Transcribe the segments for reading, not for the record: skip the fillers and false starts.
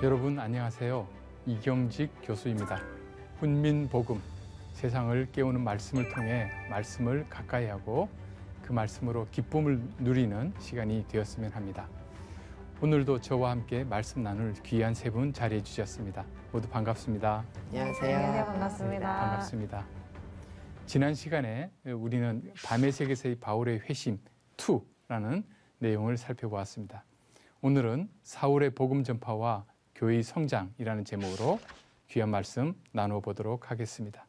여러분 안녕하세요. 이경직 교수입니다. 훈민복음, 세상을 깨우는 말씀을 통해 말씀을 가까이 하고 그 말씀으로 기쁨을 누리는 시간이 되었으면 합니다. 오늘도 저와 함께 말씀 나눌 귀한 세 분 자리해 주셨습니다. 모두 반갑습니다. 안녕하세요. 네, 반갑습니다. 반갑습니다. 지난 시간에 우리는 밤의 세계에서의 바울의 회심 2라는 내용을 살펴보았습니다. 오늘은 사울의 복음 전파와 교회의 성장이라는 제목으로 귀한 말씀 나누어 보도록 하겠습니다.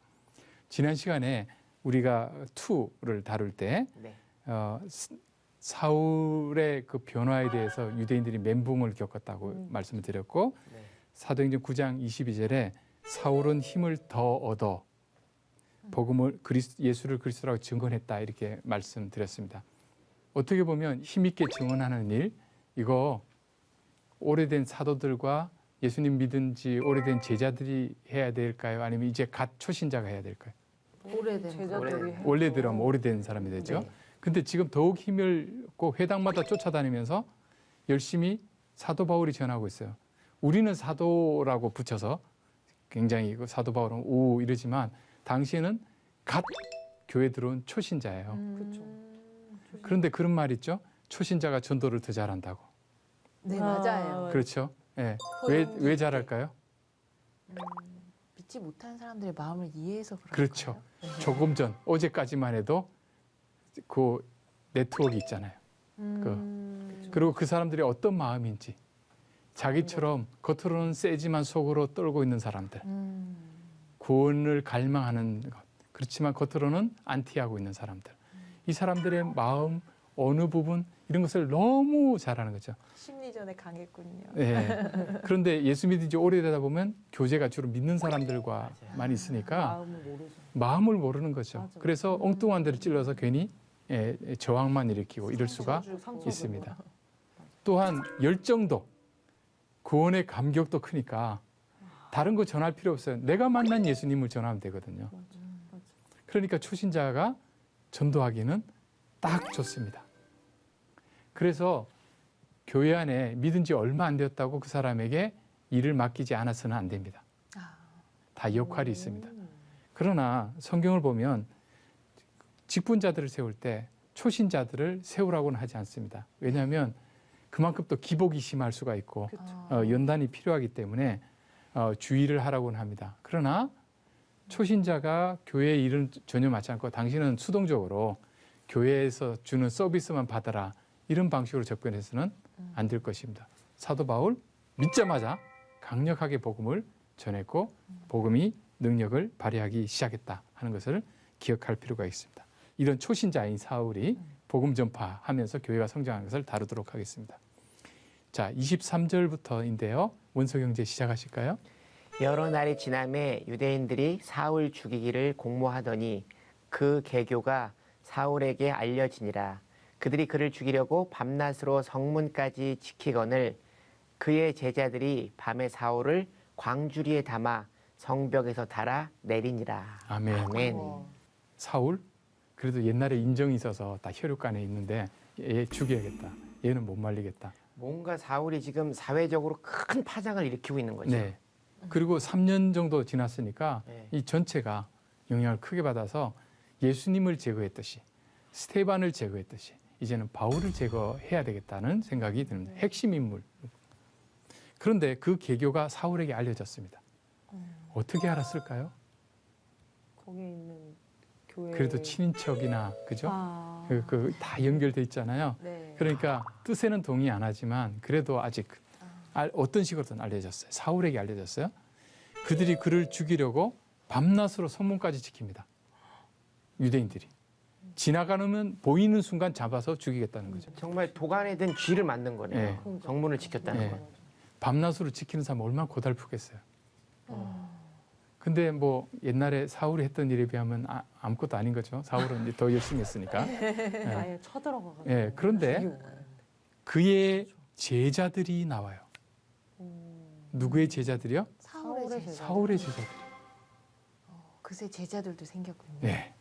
지난 시간에 우리가 2를 다룰 때 네. 사울의 그 변화에 대해서 유대인들이 멘붕을 겪었다고 말씀을 드렸고, 네. 사도행전 9장 22절에 사울은 힘을 더 얻어 복음을 예수를 그리스도라고 증언했다, 이렇게 말씀드렸습니다. 어떻게 보면 힘있게 증언하는 일, 이거 오래된 사도들과 예수님 믿은 지 오래된 제자들이 해야 될까요? 아니면 이제 갓 초신자가 해야 될까요? 오래된 제자들이 원래대로 오래된 사람이 되죠. 네. 근데 지금 더욱 힘을 꼭 회당마다 쫓아다니면서 열심히 사도 바울이 전하고 있어요. 우리는 사도라고 붙여서 굉장히 사도 바울은 오 이러지만 당시에는 갓 교회 들어온 초신자예요. 그렇죠. 그런데 그런 말 있죠. 초신자가 전도를 더 잘한다고. 네, 맞아요. 그렇죠. 예. 왜 잘할까요? 믿지 못하는 사람들의 마음을 이해해서 그럴까요? 그렇죠. 네. 조금 전 어제까지만 해도 그 네트워크 있잖아요. 그리고 그 사람들이 어떤 마음인지, 자기처럼 겉으로는 세지만 속으로 떨고 있는 사람들, 구원을 갈망하는 것, 그렇지만 겉으로는 안티하고 있는 사람들, 이 사람들의 마음 어느 부분 이런 것을 너무 잘 아는 거죠. 심리전에 강했군요. 네. 그런데 예수 믿은 지 오래되다 보면 교제가 주로 믿는 사람들과 많이 있으니까 마음을 모르는 거죠. 맞아. 그래서 엉뚱한 데를 찔러서 괜히 저항만 일으키고 이럴 수가 있습니다. 또한 열정도, 구원의 감격도 크니까 다른 거 전할 필요 없어요. 내가 만난 예수님을 전하면 되거든요. 그러니까 초신자가 전도하기는 딱 좋습니다. 그래서 교회 안에 믿은 지 얼마 안 되었다고 그 사람에게 일을 맡기지 않아서는 안 됩니다. 다 역할이 있습니다. 그러나 성경을 보면 직분자들을 세울 때 초신자들을 세우라고는 하지 않습니다. 왜냐하면 그만큼 또 기복이 심할 수가 있고 연단이 필요하기 때문에 주의를 하라고는 합니다. 그러나 초신자가 교회의 일은 전혀 맡지 않고 당신은 수동적으로 교회에서 주는 서비스만 받아라, 이런 방식으로 접근해서는 안 될 것입니다. 사도 바울 믿자마자 강력하게 복음을 전했고 복음이 능력을 발휘하기 시작했다 하는 것을 기억할 필요가 있습니다. 이런 초신자인 사울이 복음 전파하면서 교회가 성장하는 것을 다루도록 하겠습니다. 자, 23절부터인데요. 원석 형제 시작하실까요? 여러 날이 지남에 유대인들이 사울 죽이기를 공모하더니 그 계교가 사울에게 알려지니라. 그들이 그를 죽이려고 밤낮으로 성문까지 지키거늘 그의 제자들이 밤에 사울을 광주리에 담아 성벽에서 달아 내리니라. 아멘. 아멘. 사울? 그래도 옛날에 인정이 있어서 다 혈육간에 있는데 얘 죽여야겠다. 얘는 못 말리겠다. 뭔가 사울이 지금 사회적으로 큰 파장을 일으키고 있는 거죠. 네. 그리고 3년 정도 지났으니까 네. 이 전체가 영향을 크게 받아서 예수님을 제거했듯이, 스테반을 제거했듯이 이제는 바울을 제거해야 되겠다는 생각이 듭니다. 핵심 인물. 그런데 그 계교가 사울에게 알려졌습니다. 어떻게 알았을까요? 거기 있는 교회. 그래도 친인척이나, 그죠? 다 연결돼 있잖아요. 네. 그러니까 뜻에는 동의 안 하지만 그래도 아직 어떤 식으로든 알려졌어요. 사울에게 알려졌어요. 그들이 그를 죽이려고 밤낮으로 성문까지 지킵니다. 유대인들이. 지나가면 보이는 순간 잡아서 죽이겠다는 거죠. 정말 도간에 든 쥐를 만든 거네요. 네. 성문을 지켰다는 네. 거. 밤낮으로 지키는 사람 얼마나 고달프겠어요. 근데 뭐 옛날에 사울이 했던 일에 비하면 아무것도 아닌 거죠. 사울은 이제 더 열심히 했으니까. 아예 쳐들어가가지고. 예, 그런데 그의 제자들이 나와요. 누구의 제자들이요? 사울의 제자. 사울의 제자들. 그새 제자들도 생겼군요. 네.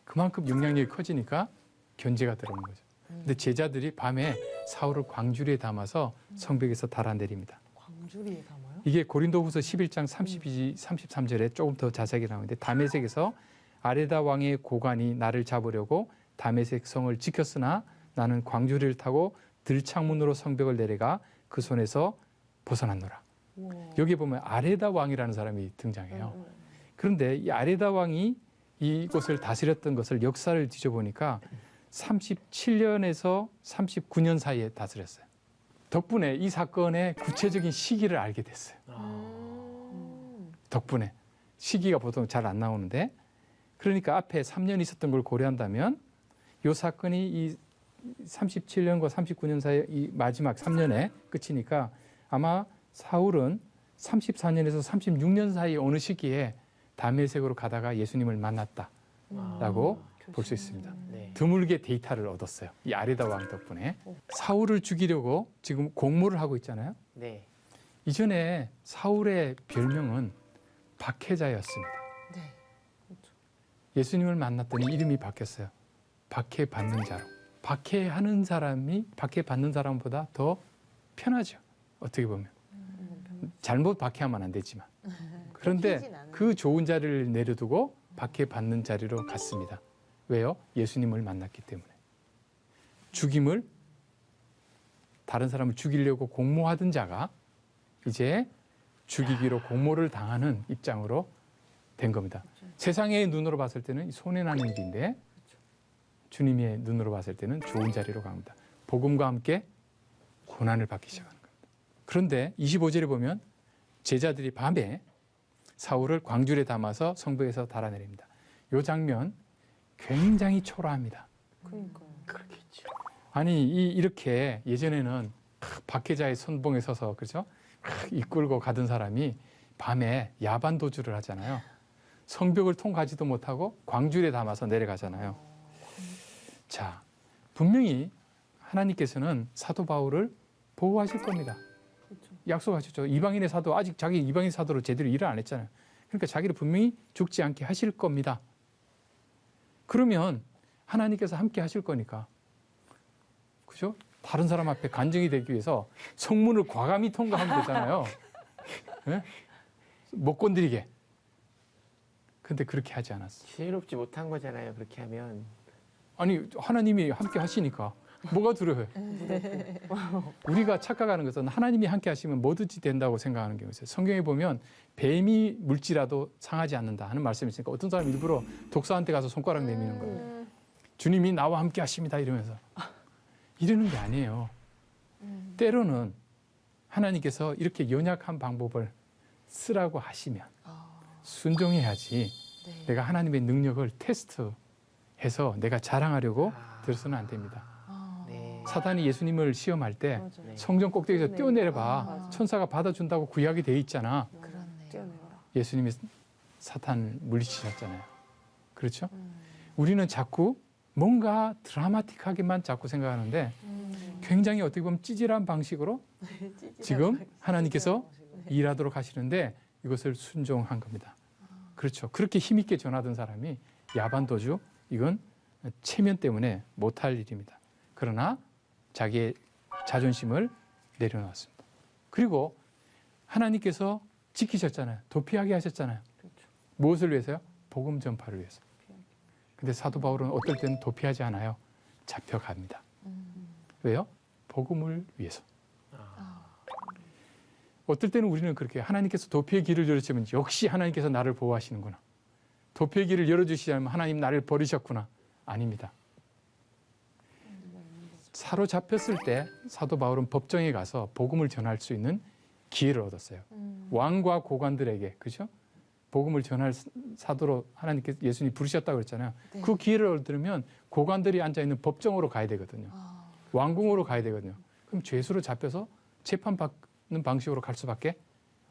그만큼 영향력이 커지니까 견제가 들어오는 거죠. 근데 제자들이 밤에 사울을 광주리에 담아서 성벽에서 달아내립니다. 광주리에 담아요? 이게 고린도후서 11장 32, 33절에 조금 더 자세하게 나오는데 다메섹에서 아레다 왕의 고관이 나를 잡으려고 다메섹 성을 지켰으나 나는 광주리를 타고 들창문으로 성벽을 내려가 그 손에서 벗어났노라. 우와. 여기 보면 아레다 왕이라는 사람이 등장해요. 그런데 이 아레다 왕이 이곳을 다스렸던 것을 역사를 뒤져보니까 37년에서 39년 사이에 다스렸어요. 덕분에 이 사건의 구체적인 시기를 알게 됐어요. 덕분에. 시기가 보통 잘 안 나오는데 그러니까 앞에 3년 있었던 걸 고려한다면 이 사건이 이 37년과 39년 사이 이 마지막 3년에 끝이니까 아마 사울은 34년에서 36년 사이 어느 시기에 다메섹으로 가다가 예수님을 만났다라고 볼 수 있습니다. 네. 드물게 데이터를 얻었어요. 이 아레다 왕 덕분에. 사울을 죽이려고 지금 공모를 하고 있잖아요. 네. 이전에 사울의 별명은 박해자였습니다. 네. 예수님을 만났더니 이름이 바뀌었어요. 박해받는 자로. 박해하는 사람이 박해받는 사람보다 더 편하죠. 어떻게 보면. 잘못 박해하면 안 되지만. 그런데 뺏기진 않아요. 그 좋은 자리를 내려두고 박해받는 자리로 갔습니다. 왜요? 예수님을 만났기 때문에. 죽임을 다른 사람을 죽이려고 공모하던 자가 이제 죽이기로 공모를 당하는 입장으로 된 겁니다. 세상의 눈으로 봤을 때는 손해나는 일인데 주님의 눈으로 봤을 때는 좋은 자리로 갑니다. 복음과 함께 고난을 받기 시작하는 겁니다. 그런데 25절에 보면 제자들이 밤에 사울을 광줄에 담아서 성벽에서 달아내립니다. 이 장면 굉장히 초라합니다. 그러니까요. 그렇겠죠. 아니 이렇게 예전에는 박해자의 선봉에 서서 그렇죠? 이끌고 가던 사람이 밤에 야반 도주를 하잖아요. 성벽을 통과하지도 못하고 광줄에 담아서 내려가잖아요. 자, 분명히 하나님께서는 사도 바울을 보호하실 겁니다. 그렇죠. 약속하셨죠. 이방인의 사도 아직 자기 이방인 사도로 제대로 일을 안 했잖아요. 그러니까 자기를 분명히 죽지 않게 하실 겁니다. 그러면 하나님께서 함께 하실 거니까. 그죠? 다른 사람 앞에 간증이 되기 위해서 성문을 과감히 통과하면 되잖아요. 네? 못 건드리게. 근데 그렇게 하지 않았어. 지혜롭지 못한 거잖아요. 그렇게 하면. 아니 하나님이 함께 하시니까 뭐가 두려워요? 우리가 착각하는 것은 하나님이 함께 하시면 뭐든지 된다고 생각하는 경우가 있어요. 성경에 보면 뱀이 물지라도 상하지 않는다 하는 말씀이 있으니까 어떤 사람은 일부러 독사한테 가서 손가락 내미는 거예요. 주님이 나와 함께 하십니다 이러면서. 이러는 게 아니에요. 때로는 하나님께서 이렇게 연약한 방법을 쓰라고 하시면 순종해야지 네. 내가 하나님의 능력을 테스트해서 내가 자랑하려고 들어서는 안 됩니다. 네. 사단이 예수님을 시험할 때 맞아. 네. 성전 꼭대기에서 뛰어내려봐. 맞아. 천사가 받아준다고 구약이 돼 있잖아. 그렇네요. 뛰어내라. 예수님이 사탄을 물리치셨잖아요. 그렇죠? 우리는 자꾸 뭔가 드라마틱하게만 자꾸 생각하는데 굉장히 어떻게 보면 찌질한 방식으로 지금 하나님께서 일하도록 하시는데 이것을 순종한 겁니다. 그렇죠. 그렇게 힘있게 전하던 사람이 야반도주, 이건 체면 때문에 못할 일입니다. 그러나 자기의 자존심을 내려놓았습니다. 그리고 하나님께서 지키셨잖아요. 도피하게 하셨잖아요. 그렇죠. 무엇을 위해서요? 복음 전파를 위해서. 근데 사도 바울은 어떨 때는 도피하지 않아요. 잡혀갑니다. 왜요? 복음을 위해서. 어떨 때는 우리는 그렇게 하나님께서 도피의 길을 열어주시면 역시 하나님께서 나를 보호하시는구나. 도피의 길을 열어주시지 않으면 하나님 나를 버리셨구나. 아닙니다. 사로잡혔을 때 사도 바울은 법정에 가서 복음을 전할 수 있는 기회를 얻었어요. 왕과 고관들에게, 그죠? 복음을 전할 사도로 하나님께서 예수님이 부르셨다고 그랬잖아요. 네. 그 기회를 얻으려면 고관들이 앉아있는 법정으로 가야 되거든요. 왕궁으로 가야 되거든요. 그럼 죄수로 잡혀서 재판받는 방식으로 갈 수밖에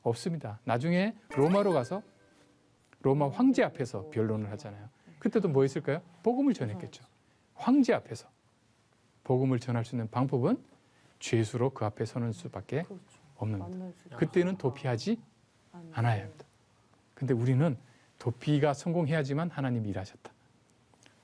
없습니다. 나중에 로마로 가서 로마 황제 앞에서 변론을 하잖아요. 그때도 뭐 했을까요? 복음을 전했겠죠. 황제 앞에서. 복음을 전할 수 있는 방법은 죄수로 그 앞에 서는 수밖에 그렇죠. 없는 겁니다. 만날 수 있죠. 그때는 도피하지 않아야 합니다. 근데 우리는 도피가 성공해야지만 하나님이 일하셨다.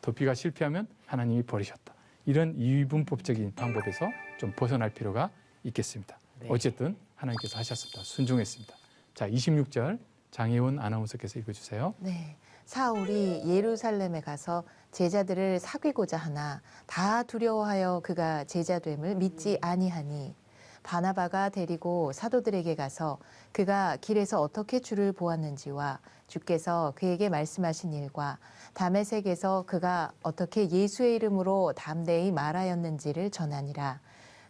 도피가 실패하면 하나님이 버리셨다. 이런 이분법적인 방법에서 좀 벗어날 필요가 있겠습니다. 네. 어쨌든 하나님께서 하셨습니다. 순종했습니다. 자, 26절 장혜원 아나운서께서 읽어주세요. 네. 사울이 예루살렘에 가서 제자들을 사귀고자 하나 다 두려워하여 그가 제자됨을 믿지 아니하니 바나바가 데리고 사도들에게 가서 그가 길에서 어떻게 주를 보았는지와 주께서 그에게 말씀하신 일과 다메섹에서 그가 어떻게 예수의 이름으로 담대히 말하였는지를 전하니라.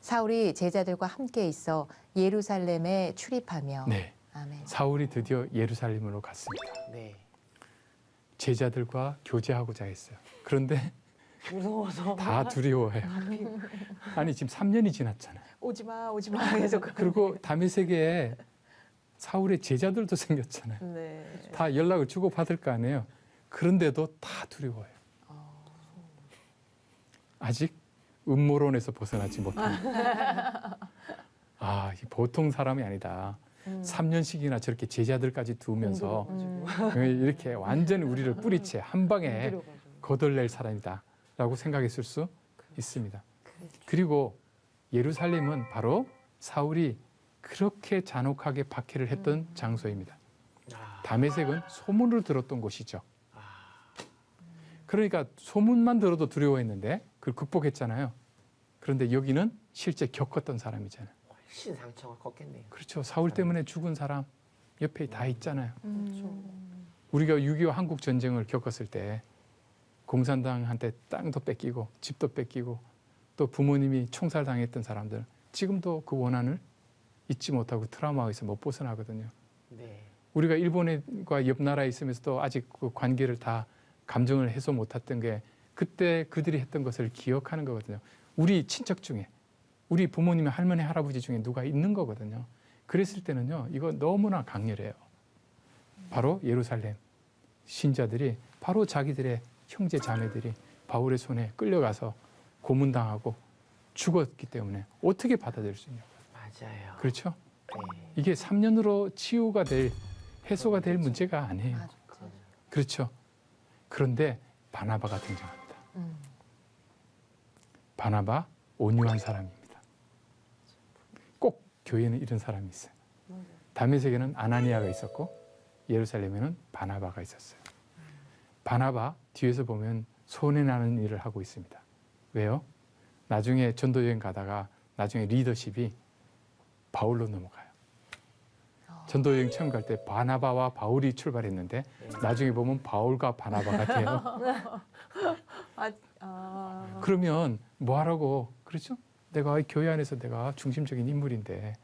사울이 제자들과 함께 있어 예루살렘에 출입하며 네, 아멘. 사울이 드디어 예루살렘으로 갔습니다. 네. 제자들과 교제하고자 했어요. 그런데 무서워서. 다 두려워해요. 아니 지금 3년이 지났잖아요. 오지 마 계속. 그리고 다메섹에 사울의 제자들도 생겼잖아요. 네. 다 연락을 주고 받을 거 아니에요. 그런데도 다 두려워해요. 아직 음모론에서 벗어나지 못합니다. 아, 이 보통 사람이 아니다. 3년씩이나 저렇게 제자들까지 두면서 이렇게 완전히 우리를 뿌리채 한 방에 거덜낼 사람이다라고 생각했을 수 있습니다. 그리고 예루살렘은 바로 사울이 그렇게 잔혹하게 박해를 했던 장소입니다. 다메섹은 소문을 들었던 곳이죠. 그러니까 소문만 들어도 두려워했는데 그걸 극복했잖아요. 그런데 여기는 실제 겪었던 사람이잖아요. 훨씬 상처가 컸겠네요. 그렇죠. 사울 때문에 죽은 사람 옆에 다 있잖아요. 그렇죠. 우리가 6.25 한국 전쟁을 겪었을 때 공산당한테 땅도 뺏기고 집도 뺏기고 또 부모님이 총살당했던 사람들 지금도 그 원한을 잊지 못하고 트라우마에서 못 벗어나거든요. 네. 우리가 일본과 옆 나라에 있으면서도 아직 그 관계를 다 감정을 해소 못했던 게 그때 그들이 했던 것을 기억하는 거거든요. 우리 친척 중에 우리 부모님의 할머니 할아버지 중에 누가 있는 거거든요. 그랬을 때는요. 이거 너무나 강렬해요. 바로 예루살렘 신자들이 바로 자기들의 형제 자매들이 바울의 손에 끌려가서 고문당하고 죽었기 때문에 어떻게 받아들일 수 있냐고요. 맞아요. 그렇죠? 네. 이게 3년으로 치유가 될 해소가 될 문제가 아니에요. 그렇죠. 그런데 바나바가 등장합니다. 바나바 온유한 사람입니다. 꼭 교회는 이런 사람이 있어요. 다메섹에는 아나니아가 있었고 예루살렘에는 바나바가 있었어요. 바나바 뒤에서 보면 손해나는 일을 하고 있습니다. 왜요? 나중에 전도 여행 가다가 나중에 리더십이 바울로 넘어가요. 전도 여행 처음 갈 때 바나바와 바울이 출발했는데 나중에 보면 바울과 바나바가 돼요. 그러면 뭐 하라고 그렇죠? 내가 교회 안에서 내가 중심적인 인물인데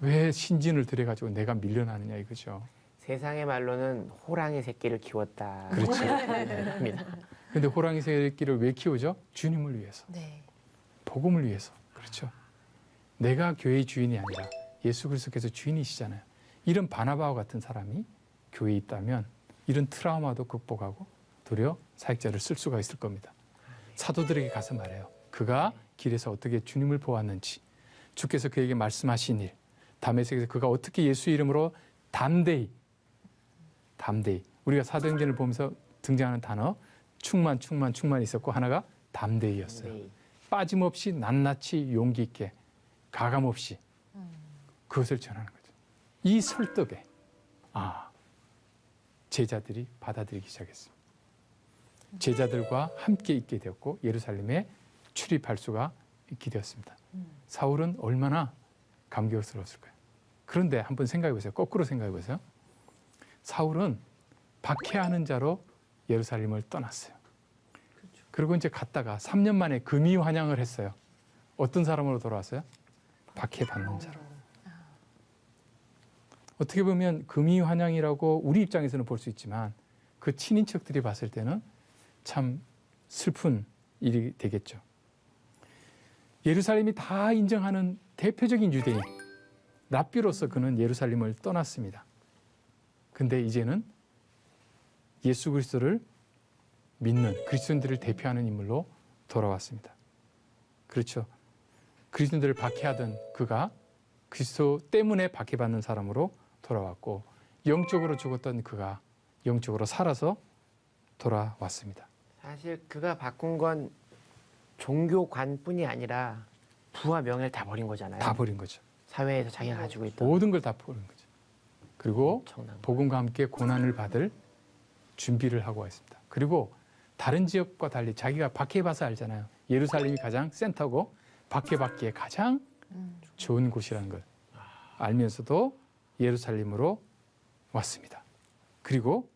왜 신진을 들여가지고 내가 밀려나느냐 이거죠. 세상의 말로는 호랑이 새끼를 키웠다. 그렇죠. 합니다. 근데 호랑이 새끼를 왜 키우죠? 주님을 위해서. 네. 복음을 위해서. 그렇죠. 내가 교회의 주인이 아니라 예수 그리스도께서 주인이시잖아요. 이런 바나바와 같은 사람이 교회에 있다면 이런 트라우마도 극복하고 도리어 사역자를 쓸 수가 있을 겁니다. 사도들에게 가서 말해요. 그가 길에서 어떻게 주님을 보았는지, 주께서 그에게 말씀하신 일, 다메섹에서 그가 어떻게 예수 이름으로 담대히 우리가 사도행전을 보면서 등장하는 단어 충만 있었고 하나가 담대히였어요. 네. 빠짐없이 낱낱이 용기 있게 가감 없이 그것을 전하는 거죠. 이 설득에 제자들이 받아들이기 시작했습니다. 제자들과 함께 있게 되었고 예루살렘에 출입할 수가 있게 되었습니다. 사울은 얼마나 감격스러웠을까요? 그런데 한번 생각해 보세요. 거꾸로 생각해 보세요. 사울은 박해하는 자로 예루살렘을 떠났어요. 그리고 이제 갔다가 3년 만에 금이 환영을 했어요. 어떤 사람으로 돌아왔어요? 박해받는 자로. 어떻게 보면 금이 환영이라고 우리 입장에서는 볼 수 있지만 그 친인척들이 봤을 때는 참 슬픈 일이 되겠죠. 예루살렘이 다 인정하는 대표적인 유대인 랍비로서 그는 예루살렘을 떠났습니다. 근데 이제는 예수 그리스도를 믿는 그리스도인들을 대표하는 인물로 돌아왔습니다. 그렇죠. 그리스도인들을 박해하던 그가 그리스도 때문에 박해받는 사람으로 돌아왔고 영적으로 죽었던 그가 영적으로 살아서 돌아왔습니다. 사실 그가 바꾼 건 종교관뿐이 아니라 부와 명예를 다 버린 거잖아요. 다 버린 거죠. 사회에서 자기가 가지고 있던 모든 걸 다 버린 거죠. 그리고 엄청난 복음과 함께 고난을 받을 준비를 하고 있습니다. 그리고 다른 지역과 달리 자기가 밖에 봐서 알잖아요. 예루살렘이 가장 센터고 밖에 받기에 가장 좋은 곳이라는 걸 알면서도 예루살렘으로 왔습니다. 그리고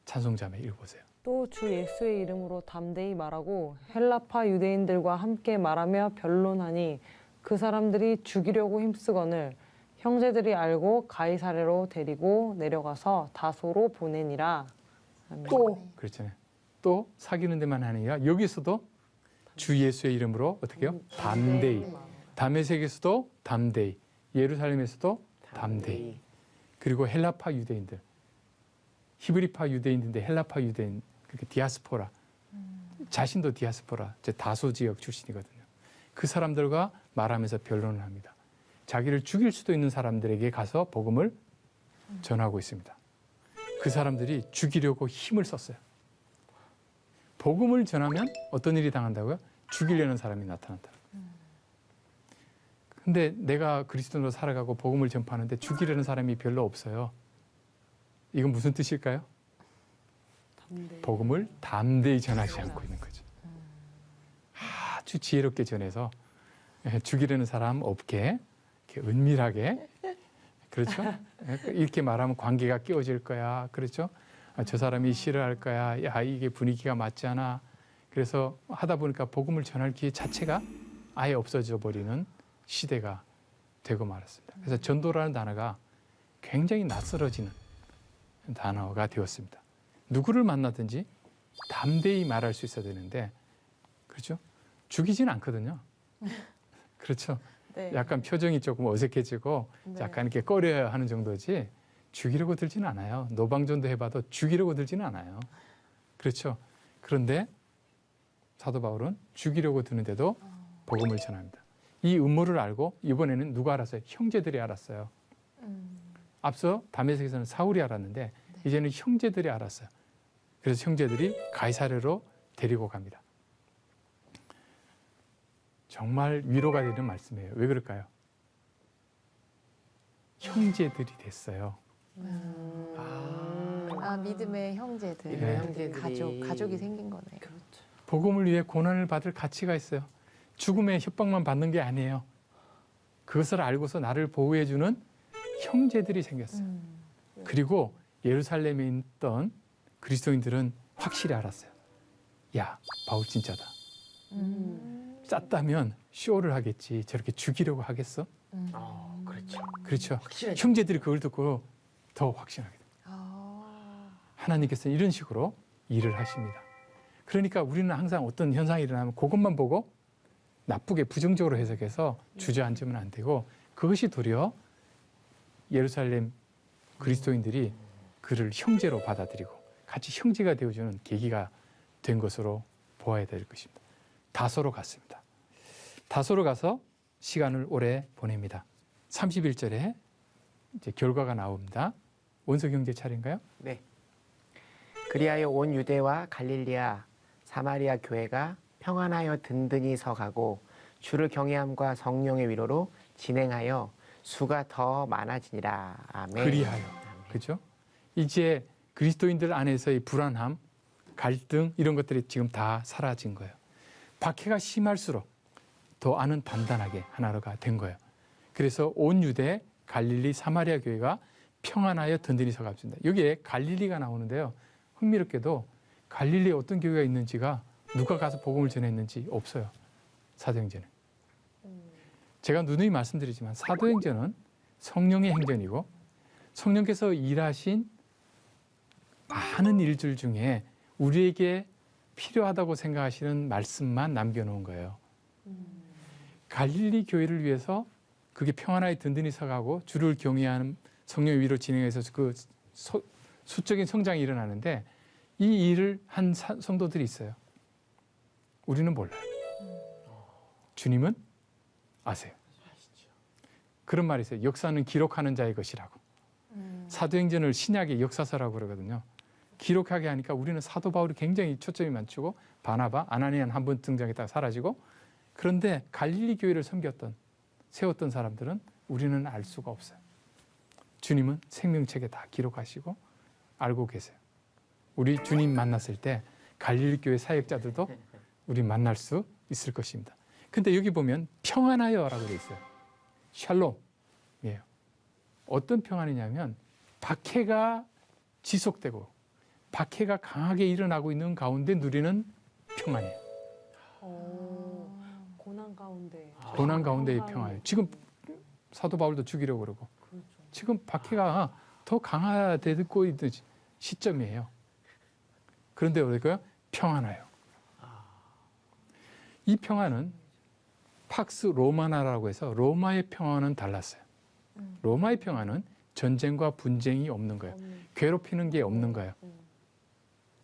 찬송자매 읽어보세요. 또 주 예수의 이름으로 담대히 말하고 헬라파 유대인들과 함께 말하며 변론하니 그 사람들이 죽이려고 힘쓰거늘 형제들이 알고 가이사랴로 데리고 내려가서 다소로 보내니라. 아멘. 또 그렇잖아요. 또 사귀는 데만 아니라 여기서도 주 예수의 이름으로 어떻게 해요? 담대히. 다메섹에서도 담대히. 예루살렘에서도 담대히. 그리고 헬라파 유대인들. 히브리파 유대인인데 헬라파 유대인. 그렇게 디아스포라. 자신도 디아스포라. 다소 지역 출신이거든요. 그 사람들과 말하면서 변론을 합니다. 자기를 죽일 수도 있는 사람들에게 가서 복음을 전하고 있습니다. 그 사람들이 죽이려고 힘을 썼어요. 복음을 전하면 어떤 일이 당한다고요? 죽이려는 사람이 나타난다. 근데 내가 그리스도인으로 살아가고 복음을 전파하는데 죽이려는 사람이 별로 없어요. 이건 무슨 뜻일까요? 담대히. 복음을 담대히 전하지 않고 있는 거죠. 아주 지혜롭게 전해서 죽이려는 사람 없게 이렇게 은밀하게, 그렇죠? 이렇게 말하면 관계가 깨어질 거야. 그렇죠? 저 사람이 싫어할 거야. 야, 이게 분위기가 맞지 않아. 그래서 하다 보니까 복음을 전할 기회 자체가 아예 없어져 버리는 시대가 되고 말았습니다. 그래서 전도라는 단어가 굉장히 낯설어지는 단어가 되었습니다. 누구를 만나든지 담대히 말할 수 있어야 되는데, 그렇죠? 죽이진 않거든요. 그렇죠? 네. 약간 표정이 조금 어색해지고 네. 약간 이렇게 꺼려야 하는 정도지 죽이려고 들지는 않아요. 노방전도 해봐도 죽이려고 들지는 않아요. 그렇죠? 그런데 사도 바울은 죽이려고 드는데도 복음을 전합니다. 이 음모를 알고 이번에는 누가 알았어요? 형제들이 알았어요. 앞서 다메섹에서는 사울이 알았는데 이제는 형제들이 알았어요. 그래서 형제들이 가이사랴로 데리고 갑니다. 정말 위로가 되는 말씀이에요. 왜 그럴까요? 형제들이 됐어요. 믿음의 형제들, 믿음의 형제들이. 가족이 생긴 거네요. 복음을 위해 고난을 받을 가치가 있어요. 죽음의 협박만 받는 게 아니에요. 그것을 알고서 나를 보호해주는 형제들이 생겼어요. 그리고 예루살렘에 있던 그리스도인들은 확실히 알았어요. 야, 바울 진짜다. 짰다면 쇼를 하겠지. 저렇게 죽이려고 하겠어? 그렇죠. 그렇죠. 확실하죠. 형제들이 그걸 듣고 더 확신하게 됩니다. 하나님께서는 이런 식으로 일을 하십니다. 그러니까 우리는 항상 어떤 현상이 일어나면 그것만 보고 나쁘게 부정적으로 해석해서 주저앉으면 안 되고, 그것이 도리어 예루살렘 그리스도인들이 그를 형제로 받아들이고 같이 형제가 되어주는 계기가 된 것으로 보아야 될 것입니다. 다소로 갔습니다. 다소로 가서 시간을 오래 보냅니다. 31절에 이제 결과가 나옵니다. 원석 형제 차례인가요? 네. 그리하여 온 유대와 갈릴리아, 사마리아 교회가 평안하여 든든히 서가고 주를 경외함과 성령의 위로로 진행하여 수가 더 많아지니라. 아멘. 그리하여. 그죠? 이제 그리스도인들 안에서의 불안함, 갈등 이런 것들이 지금 다 사라진 거예요. 박해가 심할수록 더 아는 단단하게 하나로가 된 거예요. 그래서 온 유대, 갈릴리, 사마리아 교회가 평안하여 든든히 서갑니다. 여기에 갈릴리가 나오는데요. 흥미롭게도 갈릴리에 어떤 교회가 있는지가 누가 가서 복음을 전했는지 없어요. 사도행전은. 제가 누누이 말씀드리지만 사도행전은 성령의 행전이고 성령께서 일하신 많은 일들 중에 우리에게 필요하다고 생각하시는 말씀만 남겨놓은 거예요. 갈릴리 교회를 위해서 그게 평안하게 든든히 서가고 주를 경외하는 성령의 위로 진행해서 그 수적인 성장이 일어나는데 이 일을 한 성도들이 있어요. 우리는 몰라요. 주님은 아세요. 그런 말이 있어요. 역사는 기록하는 자의 것이라고. 사도행전을 신약의 역사서라고 그러거든요. 기록하게 하니까 우리는 사도 바울이 굉장히 초점이 맞추고 바나바, 아나니아는 한 번 등장했다가 사라지고, 그런데 갈릴리 교회를 섬겼던 세웠던 사람들은 우리는 알 수가 없어요. 주님은 생명책에 다 기록하시고 알고 계세요. 우리 주님 만났을 때 갈릴리 교회 사역자들도 우리 만날 수 있을 것입니다. 근데 여기 보면 평안하여라고 되어 있어요. 샬롬이에요. 어떤 평안이냐면 박해가 지속되고 박해가 강하게 일어나고 있는 가운데 누리는 평안이에요. 고난 가운데. 고난 가운데의 평안이에요. 지금 사도 바울도 죽이려고 그러고 그렇죠. 지금 박해가 더 강화되고 있는 시점이에요. 그런데 우리가 평안해요. 이 평안은 팍스 로마나라고 해서 로마의 평안은 달랐어요. 로마의 평안은 전쟁과 분쟁이 없는 거예요. 괴롭히는 게 없는 거예요.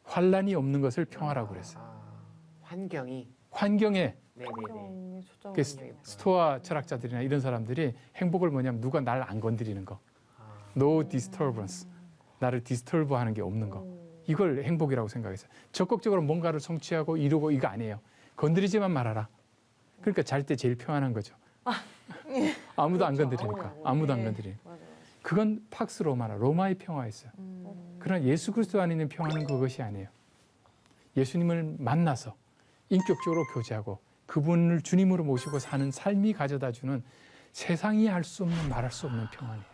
환란이 없는 것을 평화라고 그랬어요. 환경이. 환경에 네네네. 그 스토아 철학자들이나 이런 사람들이 행복을 뭐냐면 누가 날 안 건드리는 거. No disturbance. 나를 디스터브하는 게 없는 거. 이걸 행복이라고 생각했어요. 적극적으로 뭔가를 성취하고 이루고 이거 아니에요. 건드리지만 말아라. 그러니까 잘 때 제일 평안한 거죠. 아무도 안 건드리니까. 아무도 안 건드리니까. 그건 팍스 로마나 로마의 평화였어요. 그러나 예수 그리스도 안에 있는 평화는 그것이 아니에요. 예수님을 만나서 인격적으로 교제하고 그분을 주님으로 모시고 사는 삶이 가져다주는 세상이 할 수 없는 말할 수 없는 평안이에요.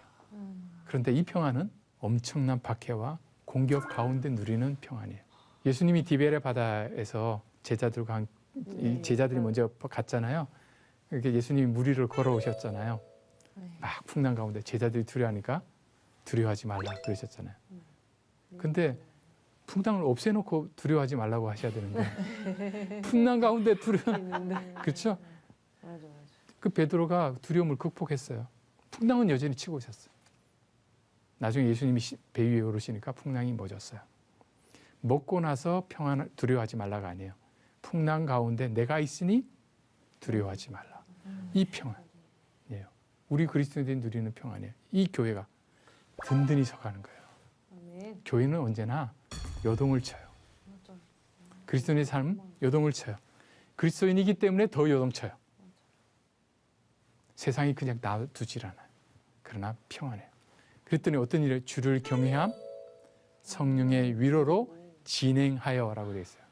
그런데 이 평안은 엄청난 박해와 공격 가운데 누리는 평안이에요. 예수님이 디베레 바다에서 제자들과 이 제자들이 먼저 갔잖아요. 이렇게 예수님이 물 위를 걸어오셨잖아요. 막 풍랑 가운데 제자들이 두려워하니까 두려워하지 말라 그러셨잖아요. 근데 풍랑을 없애놓고 두려워하지 말라고 하셔야 되는데 풍랑 가운데 그렇죠? 맞아. 그 베드로가 두려움을 극복했어요. 풍랑은 여전히 치고 있었어요. 나중에 예수님이 배 위에 오르시니까 풍랑이 멎었어요. 먹고 나서 평안을 두려워하지 말라가 아니에요. 풍랑 가운데 내가 있으니 두려워하지 말라. 이 평안이에요. 우리 그리스도인들이 누리는 평안이에요. 이 교회가 든든히 서가는 거예요. 아멘. 교회는 언제나 요동을 쳐요. 맞아. 그리스도인의 삶은 요동을 쳐요. 그리스도인이기 때문에 더 요동쳐요. 세상이 그냥 놔두질 않아요. 그러나 평안해요. 그랬더니 어떤 일을 주를 경외함, 성령의 위로로 진행하여라고 되어 있어요.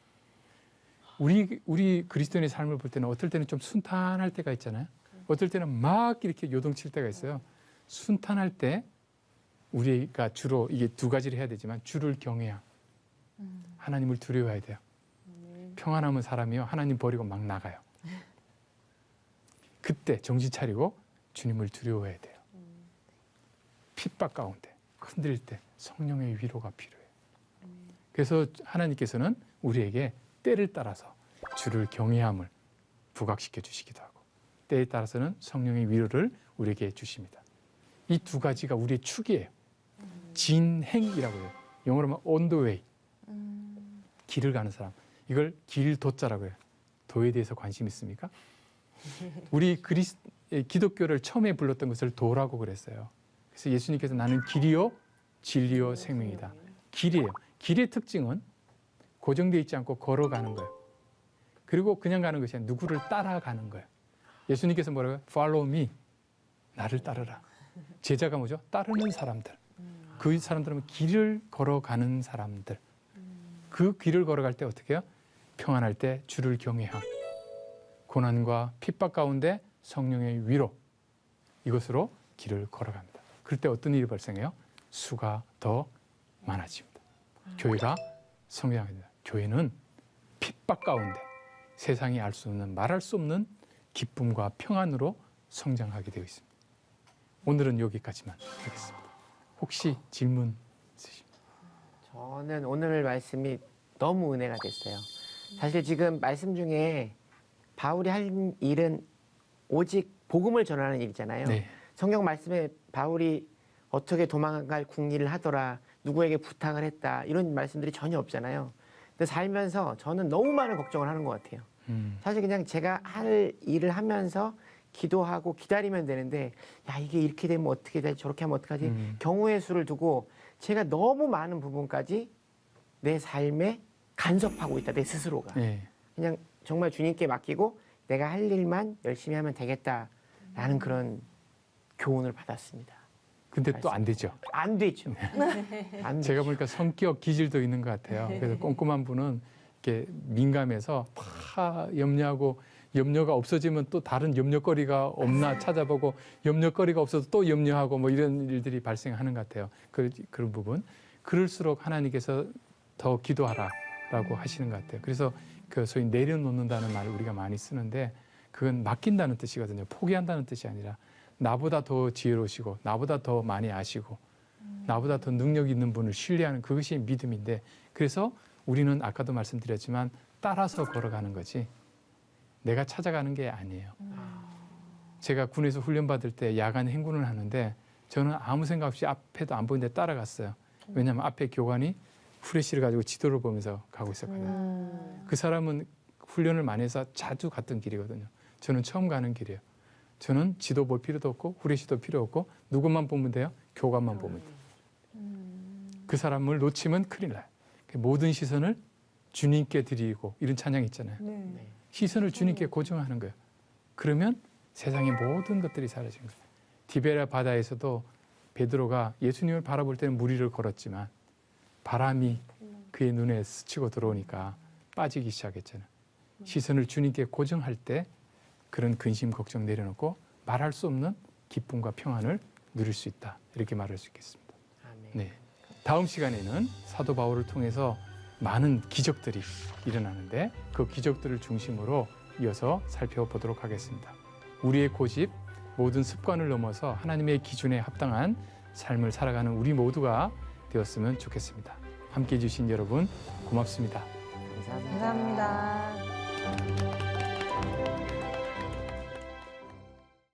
우리 그리스도인의 삶을 볼 때는 어떨 때는 좀 순탄할 때가 있잖아요. 어떨 때는 막 이렇게 요동칠 때가 있어요. 순탄할 때 우리가 주로 이게 두 가지를 해야 되지만 주를 경외함, 하나님을 두려워해야 돼요. 평안하면 사람이요 하나님 버리고 막 나가요. 그때 정신 차리고 주님을 두려워해야 돼요. 핍박 가운데 흔들릴 때 성령의 위로가 필요해요. 그래서 하나님께서는 우리에게 때를 따라서 주를 경외함을 부각시켜 주시기도 하고 때에 따라서는 성령의 위로를 우리에게 주십니다. 이 두 가지가 우리의 축이에요. 진행이라고 해요. 영어로 하면 on the way. 길을 가는 사람. 이걸 길도자라고 해요. 도에 대해서 관심 있습니까? 우리 기독교를 처음에 불렀던 것을 도라고 그랬어요. 그래서 예수님께서 나는 길이요 진리요 생명이다. 길이에요. 길의 특징은 고정되어 있지 않고 걸어가는 거예요. 그리고 그냥 가는 것이 아니라 누구를 따라가는 거예요. 예수님께서 뭐라고요? Follow me. 나를 따르라. 제자가 뭐죠? 따르는 사람들. 그 사람들은 길을 걸어가는 사람들. 그 길을 걸어갈 때 어떻게 해요? 평안할 때 주를 경외함. 고난과 핍박 가운데 성령의 위로. 이것으로 길을 걸어갑니다. 그럴 때 어떤 일이 발생해요? 수가 더 많아집니다. 교회가 성장하게 됩니다. 교회는 핍박 가운데 세상이 알 수 없는 말할 수 없는 기쁨과 평안으로 성장하게 되어 있습니다. 오늘은 여기까지만 하겠습니다. 혹시 질문 있으십니까? 저는 오늘 말씀이 너무 은혜가 됐어요. 사실 지금 말씀 중에 바울이 할 일은 오직 복음을 전하는 일이잖아요. 네. 성경 말씀에 바울이 어떻게 도망갈 궁리를 하더라, 누구에게 부탁을 했다, 이런 말씀들이 전혀 없잖아요. 근데 살면서 저는 너무 많은 걱정을 하는 것 같아요. 사실 그냥 제가 할 일을 하면서 기도하고 기다리면 되는데, 야, 이게 이렇게 되면 어떻게 되지, 저렇게 하면 어떡하지, 경우의 수를 두고 제가 너무 많은 부분까지 내 삶에 간섭하고 있다, 내 스스로가. 네. 그냥 정말 주님께 맡기고 내가 할 일만 열심히 하면 되겠다 라는 그런 교훈을 받았습니다. 근데 또 안 되죠. 안 되죠. 안 제가 되죠. 보니까 성격 기질도 있는 것 같아요. 그래서 꼼꼼한 분은 이렇게 민감해서 막 염려하고 염려가 없어지면 또 다른 염려거리가 없나 찾아보고 염려거리가 없어도 또 염려하고 뭐 이런 일들이 발생하는 것 같아요. 그런 부분. 그럴수록 하나님께서 더 기도하라라고 하시는 것 같아요. 그래서 그 소위 내려놓는다는 말을 우리가 많이 쓰는데 그건 맡긴다는 뜻이거든요. 포기한다는 뜻이 아니라 나보다 더 지혜로우시고 나보다 더 많이 아시고 나보다 더 능력 있는 분을 신뢰하는 그것이 믿음인데 그래서 우리는 아까도 말씀드렸지만 따라서 걸어가는 거지 내가 찾아가는 게 아니에요. 제가 군에서 훈련받을 때 야간 행군을 하는데 저는 아무 생각 없이 앞에도 안 보이는데 따라갔어요. 왜냐하면 앞에 교관이 후레쉬를 가지고 지도를 보면서 가고 있었거든요. 그 사람은 훈련을 많이 해서 자주 갔던 길이거든요. 저는 처음 가는 길이에요. 저는 지도 볼 필요도 없고 후레쉬도 필요 없고 누구만 보면 돼요? 교관만 보면 돼요. 그 사람을 놓치면 큰일 나요. 모든 시선을 주님께 드리고 이런 찬양 있잖아요. 네. 시선을 주님께 고정하는 거예요. 그러면 세상의 모든 것들이 사라지는 거예요. 디베라 바다에서도 베드로가 예수님을 바라볼 때는 무리를 걸었지만 바람이 그의 눈에 스치고 들어오니까 빠지기 시작했잖아요. 시선을 주님께 고정할 때 그런 근심 걱정 내려놓고 말할 수 없는 기쁨과 평안을 누릴 수 있다. 이렇게 말할 수 있겠습니다. 아멘. 네. 다음 시간에는 사도 바울을 통해서 많은 기적들이 일어나는데 그 기적들을 중심으로 이어서 살펴보도록 하겠습니다. 우리의 고집, 모든 습관을 넘어서 하나님의 기준에 합당한 삶을 살아가는 우리 모두가 되었으면 좋겠습니다. 함께해 주신 여러분 고맙습니다. 감사합니다. 감사합니다.